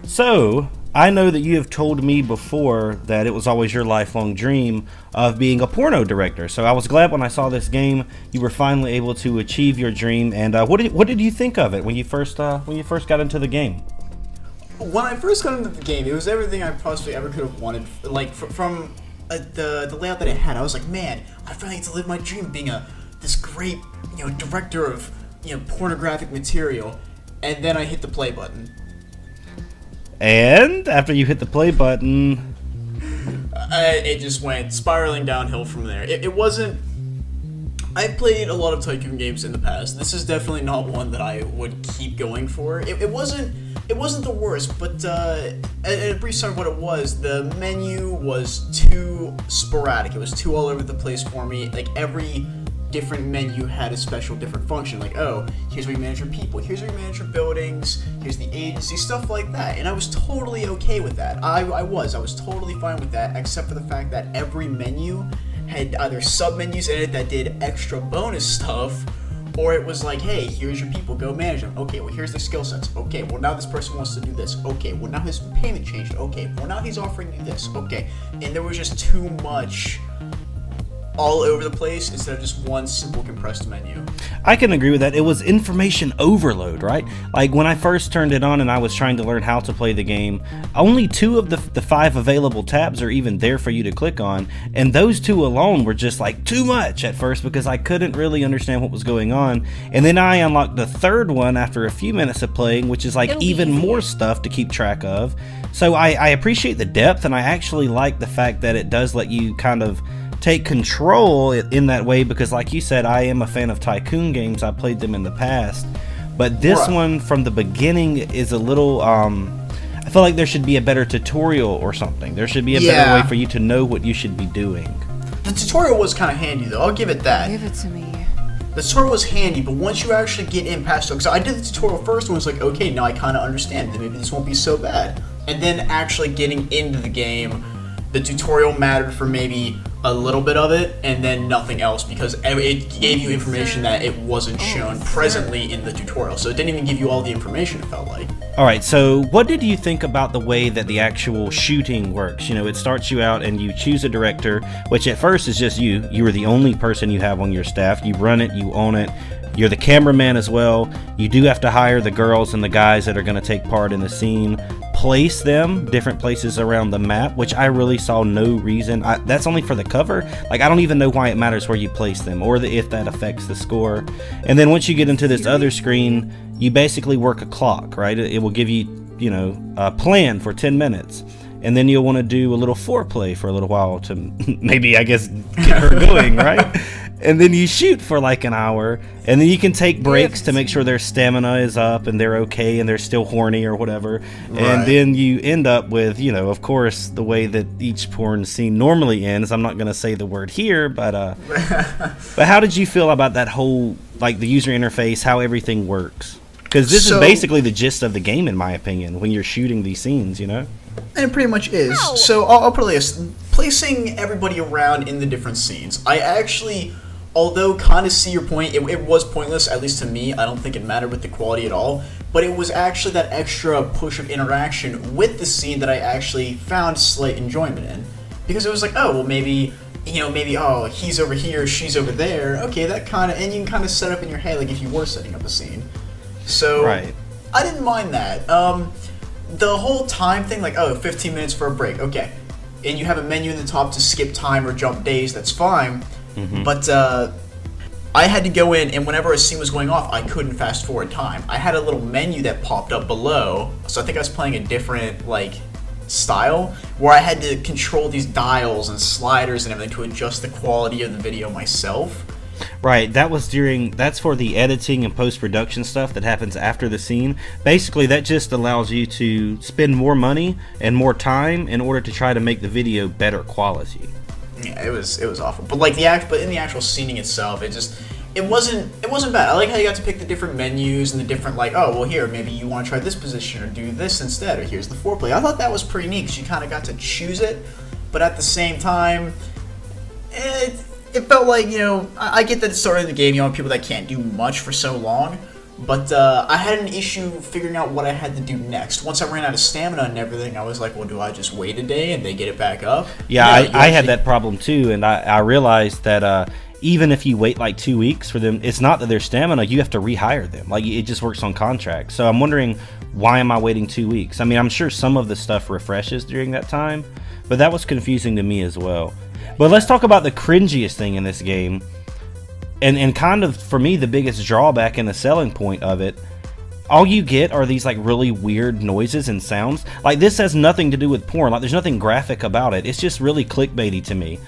So, I know that you have told me before that it was always your lifelong dream of being a porno director. So I was glad when I saw this game, you were finally able to achieve your dream. And what did you think of it when you first got into the game? When I first got into the game, it was everything I possibly ever could have wanted. Like from the layout that it had, I was like, man, I finally get to live my dream of being this great director of pornographic material. And then I hit the play button. And after you hit the play button, it just went spiraling downhill from there. It wasn't. I've played a lot of Tycoon games in the past. This is definitely not one that I would keep going for. It wasn't the worst, but at a brief summary of what it was, the menu was too sporadic. It was too all over the place for me. Like every different menu had a special different function, like, oh, here's where you manage your people, here's where you manage your buildings, here's the agency, stuff like that. And I was totally okay with that. I was totally fine with that, except for the fact that every menu had either sub-menus in it that did extra bonus stuff, or it was like, hey, here's your people, go manage them. Okay, well, here's their skill sets. Okay, well, now this person wants to do this. Okay, well, now his payment changed. Okay, well, now he's offering you this. Okay, and there was just too much all over the place instead of just one simple compressed menu. I can agree with that. It was information overload, right? Like when I first turned it on and I was trying to learn how to play the game, only 2 of the 5 available tabs are even there for you to click on, and those 2 alone were just like too much at first because I couldn't really understand what was going on. And then I unlocked the 3rd one after a few minutes of playing, which is like even more stuff to keep track of. So I appreciate the depth, and I actually like the fact that it does let you kind of take control in that way, because like you said, I am a fan of Tycoon games. I played them in the past, but this one from the beginning is a little I feel like there should be a better tutorial or something. There should be a better way for you to know what you should be doing. The tutorial was kind of handy though, I'll give it that. Give it to me. The tutorial was handy, but once you actually get in past it, because I did the tutorial first and was like, okay, now I kind of understand that maybe this won't be so bad. And then actually getting into the game, the tutorial mattered for maybe a little bit of it, and then nothing else, because it gave you information that it wasn't shown presently in the tutorial. So it didn't even give you all the information, it felt like. Alright, so what did you think about the way that the actual shooting works? It starts you out and you choose a director, which at first is just you. You are the only person you have on your staff. You run it, you own it. You're the cameraman as well. You do have to hire the girls and the guys that are going to take part in the scene. Place them different places around the map, which I really saw no reason. That's only for the cover. Like, I don't even know why it matters where you place them or if that affects the score. And then once you get into this other screen, you basically work a clock, right? It will give you, a plan for 10 minutes. And then you'll want to do a little foreplay for a little while to maybe, I guess, get her going, right? And then you shoot for like an hour, and then you can take breaks to make sure their stamina is up and they're okay and they're still horny or whatever. Right. And then you end up with, of course, the way that each porn scene normally ends. I'm not going to say the word here, but but how did you feel about that whole, like, the user interface, how everything works? Because this is basically the gist of the game, in my opinion, when you're shooting these scenes, And it pretty much is. Ow. So I'll put it like this. Placing everybody around in the different scenes, I actually, although kind of see your point, it was pointless, at least to me. I don't think it mattered with the quality at all. But it was actually that extra push of interaction with the scene that I actually found slight enjoyment in. Because it was like, oh, well, maybe, oh, he's over here, she's over there. Okay, that kind of, and you can kind of set up in your head, like if you were setting up a scene. So, right. I didn't mind that. The whole time thing, like, 15 minutes for a break, okay. And you have a menu in the top to skip time or jump days, that's fine. Mm-hmm. But I had to go in, and whenever a scene was going off, I couldn't fast forward time. I had a little menu that popped up below, so I think I was playing a different, style, where I had to control these dials and sliders and everything to adjust the quality of the video myself. Right, that's for the editing and post-production stuff that happens after the scene. Basically, that just allows you to spend more money and more time in order to try to make the video better quality. Yeah, it was awful. But in the actual scening itself, it wasn't bad. I like how you got to pick the different menus and the different, here, maybe you want to try this position or do this instead, or here's the foreplay. I thought that was pretty neat because you kind of got to choose it, but at the same time, it felt like, I get that it's starting the game, people that can't do much for so long, But I had an issue figuring out what I had to do next. Once I ran out of stamina and everything, I was like, well, do I just wait a day and they get it back up? Yeah, I had that problem too, and I realized that even if you wait like 2 weeks for them, it's not that their stamina, you have to rehire them. Like, it just works on contract. So I'm wondering, why am I waiting 2 weeks? I mean, I'm sure some of the stuff refreshes during that time, but that was confusing to me as well. But let's talk about the cringiest thing in this game. And kind of, for me, the biggest drawback and the selling point of it, all you get are these like really weird noises and sounds. Like, this has nothing to do with porn. Like, there's nothing graphic about it. It's just really clickbaity to me.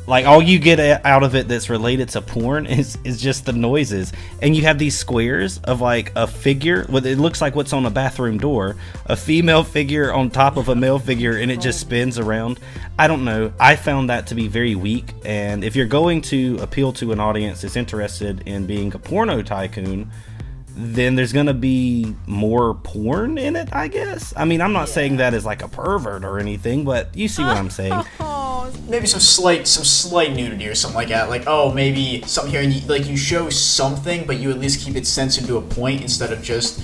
Like, all you get out of it that's related to porn is just the noises. And you have these squares of like a figure, it looks like what's on a bathroom door, a female figure on top of a male figure, and it just spins around. I don't know. I found that to be very weak. And if you're going to appeal to an audience that's interested in being a porno tycoon, then there's going to be more porn in it, I guess. I mean, I'm not saying that as like a pervert or anything, but you see what I'm saying. Maybe some slight nudity or something like that. Like, oh, maybe something here, and you show something, but you at least keep it censored to a point instead of just,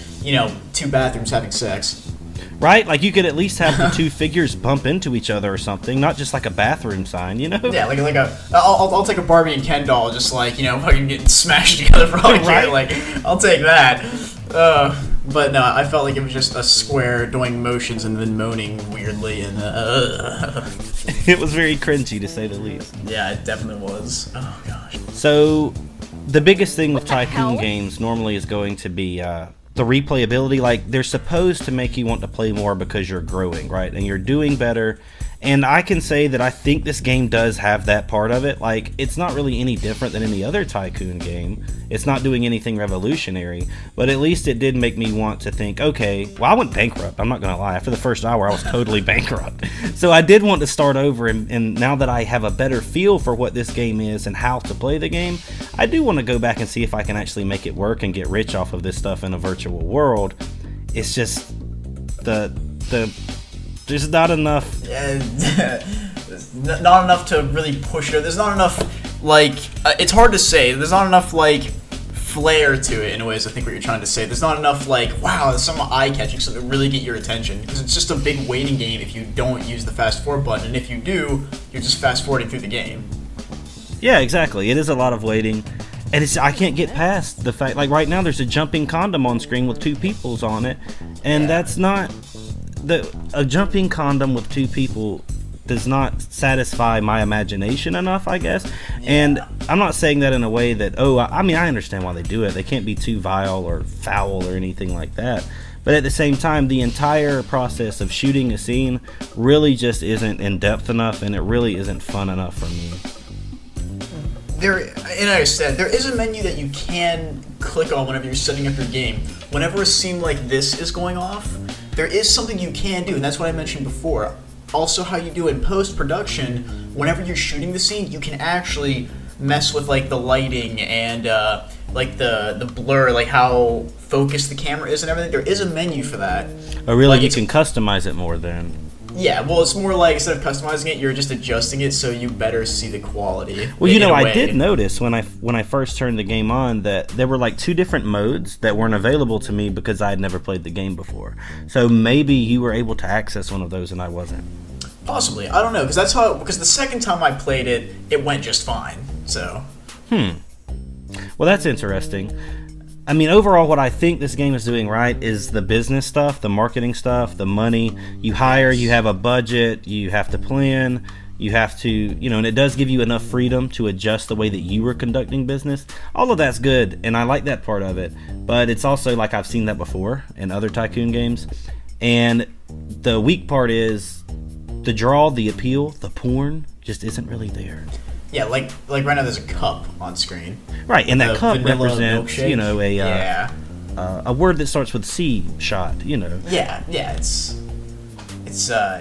two bathrooms having sex. Right? Like, you could at least have the two figures bump into each other or something, not just like a bathroom sign, Yeah, I'll take a Barbie and Ken doll, just fucking getting smashed together for all I care. Like, I'll take that. But no, I felt like it was just a square doing motions and then moaning weirdly, and it was very cringy, to say the least. Yeah, it definitely was. Oh gosh. So, the biggest thing with Tycoon games normally is going to be the replayability. Like, they're supposed to make you want to play more because you're growing, right? And you're doing better. And I can say that I think this game does have that part of it. Like, it's not really any different than any other Tycoon game. It's not doing anything revolutionary, but at least it did make me want to think, okay, well, I went bankrupt. I'm not going to lie. After the first hour, I was totally bankrupt. So I did want to start over, and now that I have a better feel for what this game is and how to play the game, I do want to go back and see if I can actually make it work and get rich off of this stuff in a virtual world. It's just there's not enough. Not enough to really push it. There's not enough, it's hard to say. There's not enough, flair to it, in a way, is I think what you're trying to say. There's not enough, wow, there's some eye-catching stuff that really get your attention. Because it's just a big waiting game if you don't use the fast-forward button. And if you do, you're just fast-forwarding through the game. Yeah, exactly. It is a lot of waiting. And I can't get past the fact, right now there's a jumping condom on screen with two peoples on it. And that's not... A jumping condom with two people does not satisfy my imagination enough, I guess. Yeah. And I'm not saying that in a way that, I mean, I understand why they do it. They can't be too vile or foul or anything like that. But at the same time, the entire process of shooting a scene really just isn't in depth enough, and it really isn't fun enough for me. And I understand, there is a menu that you can click on whenever you're setting up your game. Whenever a scene like this is going off, there is something you can do, and that's what I mentioned before. Also, how you do in post-production, whenever you're shooting the scene, you can actually mess with the lighting and the blur, how focused the camera is and everything. There is a menu for that. Oh, really? You can customize it more then. Yeah, well, it's more instead of customizing it, you're just adjusting it so you better see the quality. Well, I did notice when I first turned the game on that there were two different modes that weren't available to me because I had never played the game before. So maybe you were able to access one of those and I wasn't. Possibly, I don't know, because the second time I played it, it went just fine. So. Well, that's interesting. I mean, overall, what I think this game is doing right is the business stuff, the marketing stuff, the money. You hire, you have a budget, you have to plan, you have to, and it does give you enough freedom to adjust the way that you were conducting business. All of that's good, and I like that part of it. But it's also I've seen that before in other Tycoon games. And the weak part is the draw, the appeal, the porn just isn't really there. Yeah, like right now there's a cup on screen. Right, and that cup represents, milkshake. a word that starts with C, shot, Yeah, it's a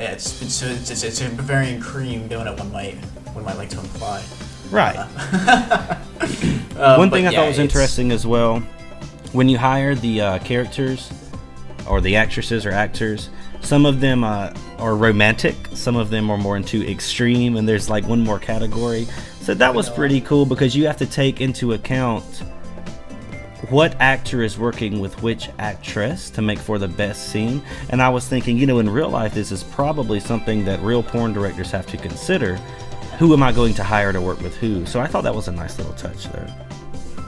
Bavarian cream donut one might like to imply. Right. One thing I thought was interesting as well, when you hire the characters or the actresses or actors, some of them are romantic, some of them are more into extreme, and there's one more category. So that was pretty cool because you have to take into account what actor is working with which actress to make for the best scene. And I was thinking, you know, in real life, this is probably something that real porn directors have to consider. Who am I going to hire to work with who? So I thought that was a nice little touch there.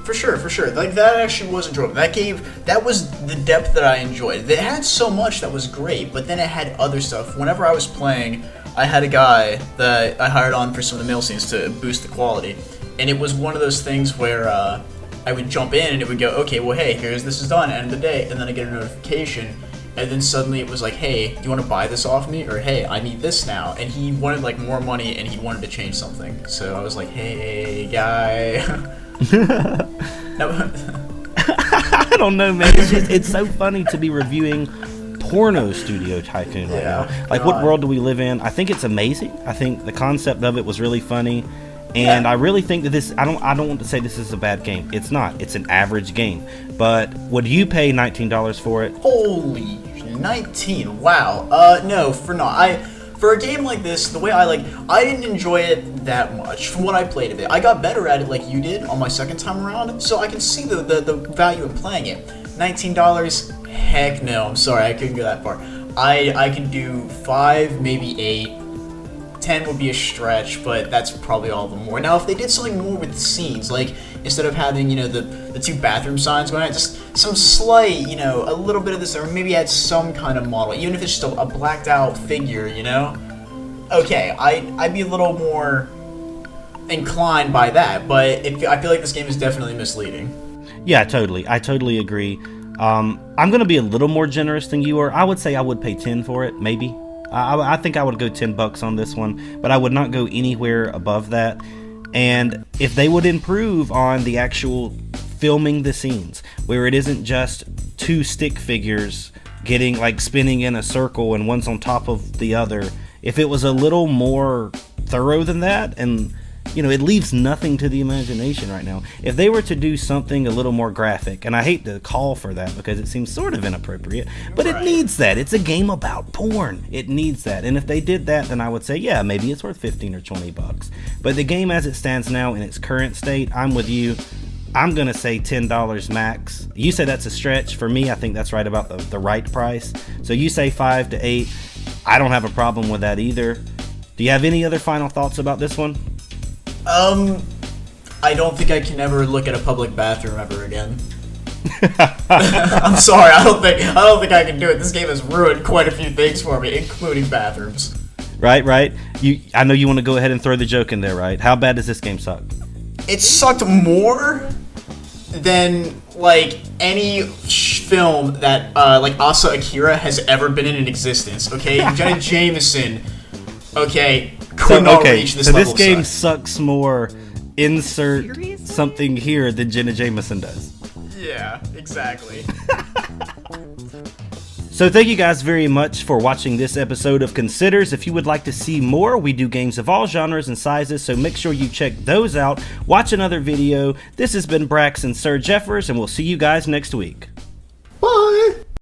For sure. Like, that actually was enjoyable. That was the depth that I enjoyed. It had so much that was great, but then it had other stuff. Whenever I was playing, I had a guy that I hired on for some of the male scenes to boost the quality. And it was one of those things where I would jump in and it would go, okay, well, hey, this is done, end of the day. And then I get a notification. And then suddenly it was like, hey, do you want to buy this off me? Or, hey, I need this now. And he wanted, like, more money and he wanted to change something. So I was like, hey, guy. No. I don't know, man. It's so funny to be reviewing Porno Studio Tycoon right now. Like, what world do we live in? I think it's amazing. I think the concept of it was really funny. And I really think that this, I don't want to say this is a bad game. It's not. It's an average game. But would you pay $19 for it? Holy 19. Wow. No, for a game like this, the way I didn't enjoy it that much from what I played of it. I got better at it like you did on my second time around, so I can see the value in playing it. $19? Heck no, I'm sorry, I couldn't go that far. I can do 5, maybe 8. 10 would be a stretch, but that's probably all the more. Now, if they did something more with the scenes, like instead of having, you know, the 2 bathroom signs going on, just some slight, you know, a little bit of this, or maybe add some kind of model, even if it's just a blacked out figure, you know? Okay, I'd be a little more inclined by that, but I feel like this game is definitely misleading. Yeah, totally. I totally agree. I'm going to be a little more generous than you are. I would say I would pay 10 for it, maybe. I think I would go $10 on this one, but I would not go anywhere above that. And if they would improve on the actual filming the scenes, where it isn't just 2 stick figures getting, like, spinning in a circle and one's on top of the other, if it was a little more thorough than that, and, you know, it leaves nothing to the imagination right now. If they were to do something a little more graphic, and I hate to call for that because it seems sort of inappropriate, but it needs that. It's a game about porn. It needs that. And if they did that, then I would say, yeah, maybe it's worth 15 or $20. But the game as it stands now in its current state, I'm with you. I'm going to say $10 max. You say that's a stretch. For me, I think that's right about the right price. So you say 5 to 8. I don't have a problem with that either. Do you have any other final thoughts about this one? I don't think I can ever look at a public bathroom ever again. I'm sorry, I don't think I can do it. This game has ruined quite a few things for me, including bathrooms. Right. I know you want to go ahead and throw the joke in there, right? How bad does this game suck? It sucked more than, like, any film that, like, Asa Akira has ever been in existence, okay? Jenna Jameson, okay, could not reach this level. So this game sucks more, insert something here, than Jenna Jameson does. Yeah, exactly. So thank you guys very much for watching this episode of Considers. If you would like to see more, we do games of all genres and sizes, so make sure you check those out. Watch another video. This has been Brax and Sir Jeffers, and we'll see you guys next week.